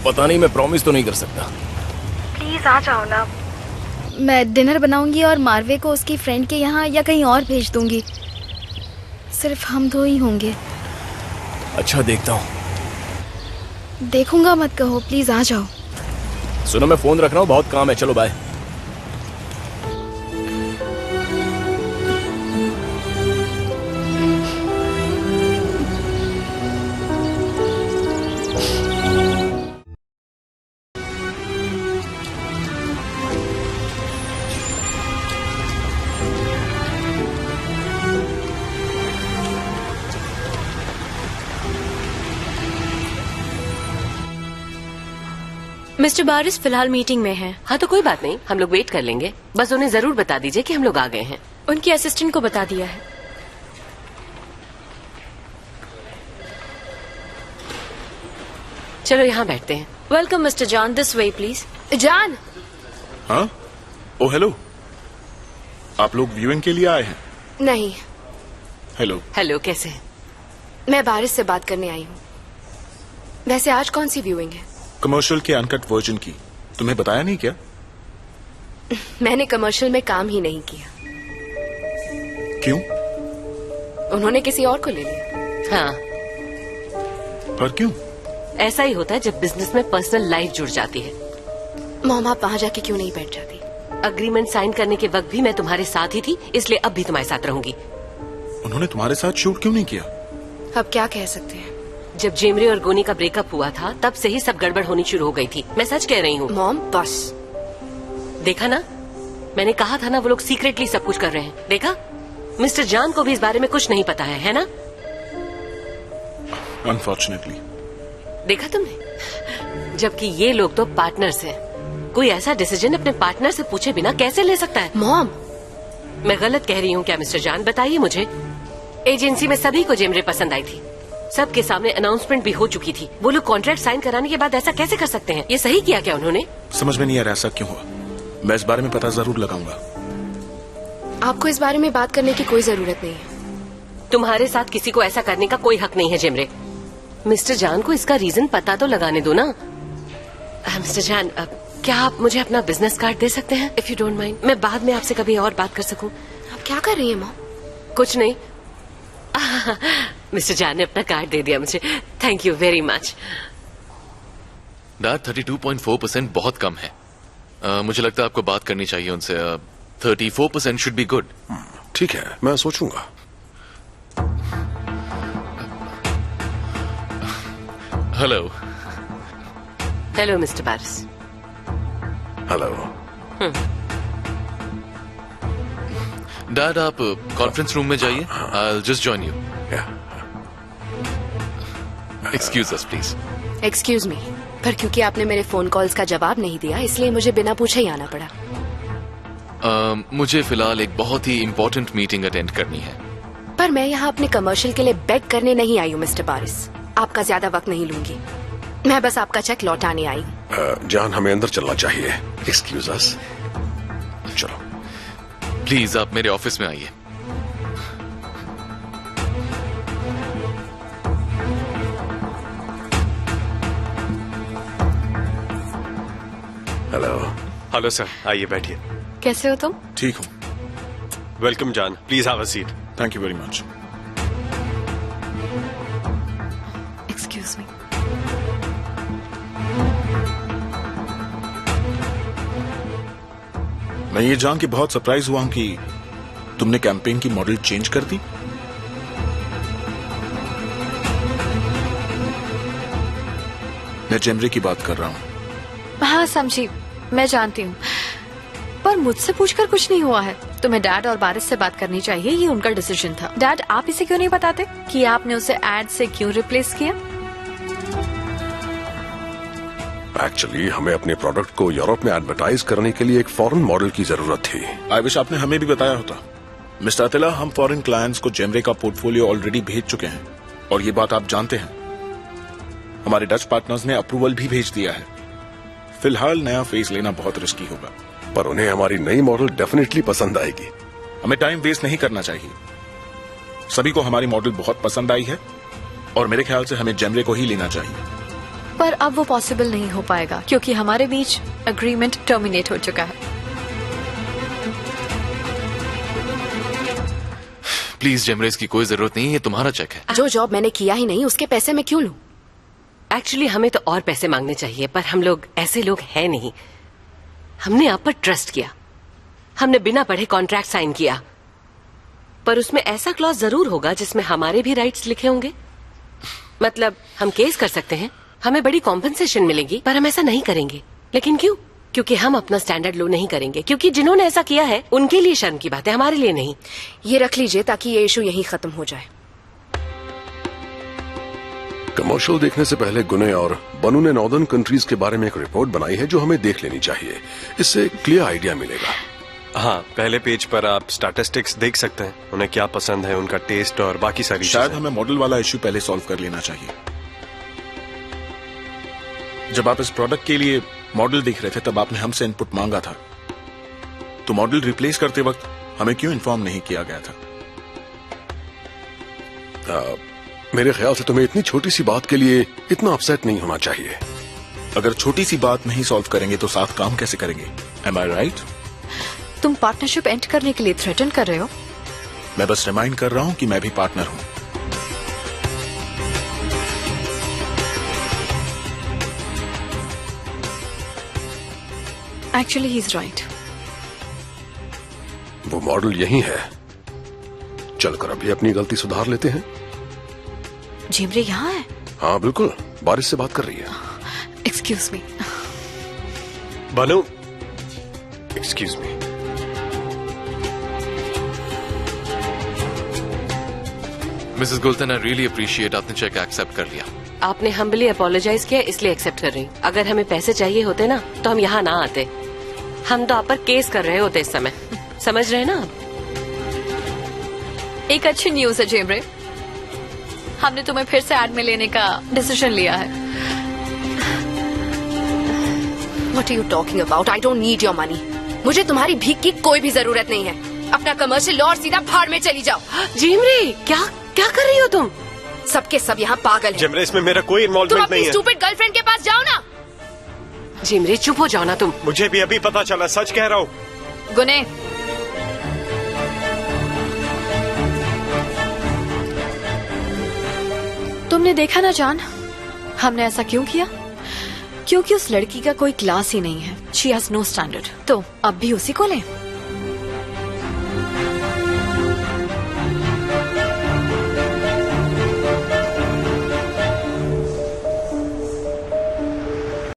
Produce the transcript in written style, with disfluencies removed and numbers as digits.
पता नहीं, मैं प्रॉमिस तो नहीं कर सकता। प्लीज आ जाओ ना। मैं डिनर बनाऊंगी और मार्वे को उसकी फ्रेंड के यहाँ या कहीं और भेज दूंगी। सिर्फ हम दो ही होंगे। अच्छा, देखता हूँ। देखूंगा मत कहो, प्लीज आ जाओ। सुनो, मैं फोन रख रहा हूँ, बहुत काम है। चलो बाय। मिस्टर बारिस फिलहाल मीटिंग में हैं। हाँ तो कोई बात नहीं, हम लोग वेट कर लेंगे। बस उन्हें जरूर बता दीजिए कि हम लोग आ गए हैं। उनकी असिस्टेंट को बता दिया है। चलो यहाँ बैठते हैं। Welcome mister John, this way please. John. हाँ? ओ हेलो, आप लोग व्यूइंग के लिए आए हैं? नहीं। हेलो। हेलो, कैसे हैं? मैं बारिश से बात करने आई हूँ। वैसे आज कौन सी व्यूइंग है? कमर्शियल के अनकट वर्जन की। तुम्हें बताया नहीं क्या? मैंने कमर्शियल में काम ही नहीं किया। क्यों? उन्होंने किसी और को ले लिया। हाँ, पर क्यों? ऐसा ही होता है जब बिजनेस में पर्सनल लाइफ जुड़ जाती है। मॉम, आप वहाँ जाके क्यों नहीं बैठ जाती? अग्रीमेंट साइन करने के वक्त भी मैं तुम्हारे साथ ही थी, इसलिए अब भी तुम्हारे साथ रहूंगी। उन्होंने तुम्हारे साथ शूट क्यों नहीं किया? अब क्या कह सकते हैं? जब जेमरे और गोनी का ब्रेकअप हुआ था, तब से ही सब गड़बड़ होनी शुरू हो गई थी। मैं सच कह रही हूँ। मॉम बस। देखा ना, मैंने कहा था ना, वो लोग सीक्रेटली सब कुछ कर रहे हैं। देखा, मिस्टर जान को भी इस बारे में कुछ नहीं पता है ना? अनफॉर्चुनेटली। देखा तुमने? जबकि ये लोग तो पार्टनर्स हैं। कोई ऐसा डिसीजन अपने पार्टनर से पूछे बिना कैसे ले सकता है? मॉम, मैं गलत कह रही हूँ क्या मिस्टर जान? बताइए मुझे। एजेंसी में सभी को जेमरे पसंद आई थी, सबके सामने अनाउंसमेंट भी हो चुकी थी। वो लोग कॉन्ट्रैक्ट साइन कराने के बाद ऐसा कैसे कर सकते हैं? ये सही किया क्या उन्होंने? समझ में नहीं आ रहा ऐसा क्यों हुआ। मैं इस बारे में पता जरूर लगाऊंगा। आपको इस बारे में बात करने की कोई जरूरत नहीं है। तुम्हारे साथ किसी को ऐसा करने का कोई हक नहीं है जेमरे। मिस्टर जान को इसका रीजन पता तो लगाने दो ना। मिस्टर जान, क्या आप मुझे अपना बिजनेस कार्ड दे सकते हैं, इफ यू डोंट माइंड? मैं बाद में आपसे कभी और बात कर सकूं। आप क्या कर रही हैं मॉम? कुछ नहीं। मिस्टर जान ने अपना कार्ड दे दिया मुझे। Thank you very much. Dad, 32.4% बहुत कम है। मुझे लगता है आपको बात करनी चाहिए उनसे। 34% शुड बी गुड। ठीक है, मैं सोचूंगा। हेलो। हेलो मिस्टर बारिस। हेलो। डैड, आप कॉन्फ्रेंस रूम में जाइए। I'll just join you. Excuse us, please. Excuse me, पर क्योंकि आपने मेरे फोन कॉल्स का जवाब नहीं दिया, इसलिए मुझे बिना पूछे ही आना पड़ा। मुझे फिलहाल एक बहुत ही इम्पोर्टेंट मीटिंग अटेंड करनी है। पर मैं यहाँ अपने कमर्शियल के लिए बेग करने नहीं आई हूँ मिस्टर बारिस। आपका ज्यादा वक्त नहीं लूंगी। मैं बस आपका चेक लौटाने आई। जान, हमें अंदर चलना चाहिए। एक्सक्यूज अस। चलो प्लीज, आप मेरे ऑफिस में आइए। हेलो। हेलो सर, आइए बैठिए। कैसे हो तुम? ठीक हूँ। वेलकम जान, please have a seat. Thank you very much. Excuse me. मैं ये जान के बहुत सरप्राइज हुआ हूँ कि तुमने कैंपेन की मॉडल चेंज कर दी। मैं जेमरे की बात कर रहा हूँ। हाँ समझी, मैं जानती हूँ, पर मुझसे पूछकर कुछ नहीं हुआ है। तुम्हें डैड और बारिस से बात करनी चाहिए, ये उनका डिसीजन था। डैड, आप इसे क्यों नहीं बताते कि आपने उसे एड से क्यों रिप्लेस किया? एक्चुअली हमें अपने प्रोडक्ट को यूरोप में एडवर्टाइज करने के लिए एक फॉरेन मॉडल की जरूरत थी। आई विश आपने हमें भी बताया होता। मिस्टर अतिला, हम फॉरेन क्लाइंट्स को जेमरे का पोर्टफोलियो ऑलरेडी भेज चुके हैं और ये बात आप जानते हैं। हमारे डच पार्टनर्स ने अप्रूवल भी भेज दिया है। फिलहाल नया फेज लेना बहुत रिस्की होगा। पर उन्हें हमारी नई मॉडल डेफिनेटली पसंद आएगी। हमें टाइम वेस्ट नहीं करना चाहिए। सभी को हमारी मॉडल बहुत पसंद आई है और मेरे ख्याल से हमें जेमरे को ही लेना चाहिए। पर अब वो पॉसिबल नहीं हो पाएगा क्योंकि हमारे बीच एग्रीमेंट टर्मिनेट हो चुका है। प्लीज जेमरे, इसकी कोई जरूरत नहीं है, ये तुम्हारा चेक है। जो जॉब मैंने किया ही नहीं उसके पैसे मैं क्यों लूं? एक्चुअली हमें तो और पैसे मांगने चाहिए, पर हम लोग ऐसे लोग हैं नहीं। हमने आप पर ट्रस्ट किया, हमने बिना पढ़े कॉन्ट्रैक्ट साइन किया, पर उसमें ऐसा क्लॉज जरूर होगा जिसमें हमारे भी राइट्स लिखे होंगे। मतलब हम केस कर सकते हैं, हमें बड़ी कॉम्पेंसेशन मिलेगी, पर हम ऐसा नहीं करेंगे। लेकिन क्यों? क्योंकि हम अपना स्टैंडर्ड लो नहीं करेंगे, क्योंकि जिन्होंने ऐसा किया है उनके लिए शर्म की बात है, हमारे लिए नहीं। ये रख लीजिए ताकि ये इशू यहीं खत्म हो जाए। कमर्शियल देखने से पहले गुने और बनू ने नॉर्दर्न कंट्रीज के बारे में एक रिपोर्ट बनाई है जो हमें देख लेनी चाहिए। इससे क्लियर आइडिया मिलेगा। हाँ, पहले पेज पर आप स्टैटिस्टिक्स देख सकते हैं, उन्हें क्या पसंद है, उनका टेस्ट और बाकी सारी शायद चीजें। हमें मॉडल वाला इश्यू पहले सॉल्व कर लेना चाहिए। जब आप इस प्रोडक्ट के लिए मॉडल देख रहे थे तब आपने हमसे इनपुट मांगा था, तो मॉडल रिप्लेस करते वक्त हमें क्यों इन्फॉर्म नहीं किया गया था? मेरे ख्याल से तुम्हें इतनी छोटी सी बात के लिए इतना अपसेट नहीं होना चाहिए। अगर छोटी सी बात नहीं सॉल्व करेंगे तो साथ काम कैसे करेंगे? एम आई राइट? तुम पार्टनरशिप एंड करने के लिए थ्रेटन कर रहे हो? मैं बस रिमाइंड कर रहा हूं कि मैं भी पार्टनर हूं। Actually he is right. वो मॉडल यही है, चलकर अभी अपनी गलती सुधार लेते हैं। जेमरे यहाँ है? हाँ बिल्कुल, बारिश से बात कर रही है। Excuse me. बनू, एक्सक्यूज मी। मिसेस गुल्टन, आई रियली अप्रिशिएट आपने चेक एक्सेप्ट कर लिया। आपने हम्बली अपोलोजाइज किया, इसलिए एक्सेप्ट कर रही हूँ। अगर हमें पैसे चाहिए होते ना तो हम यहाँ ना आते, हम तो आप पर केस कर रहे होते इस समय। समझ रहे हैं ना आप? एक अच्छी न्यूज है जेमरे, हमने तुम्हें फिर से एड में लेने का डिसीजन लिया है। What are you talking about? I don't need your money. मुझे तुम्हारी भीख की कोई भी जरूरत नहीं है। अपना कमर्शियल लो और सीधा भाड़ में चली जाओ। जेमरे, क्या क्या कर रही हो तुम? सबके सब यहाँ पागल हैं। जेमरे, इसमें मेरा कोई तुम इन्वॉल्वमेंट अपनी नहीं है। स्टूपिड गर्लफ्रेंड के पास जाओ ना। जेमरे, चुप हो जाओ ना तुम। मुझे भी अभी पता चला, सच कह रहा हूँ। गुने, तुमने देखा ना जान, हमने ऐसा क्यों किया? क्योंकि उस लड़की का कोई क्लास ही नहीं है। She has no standard. तो अब भी उसी को लें?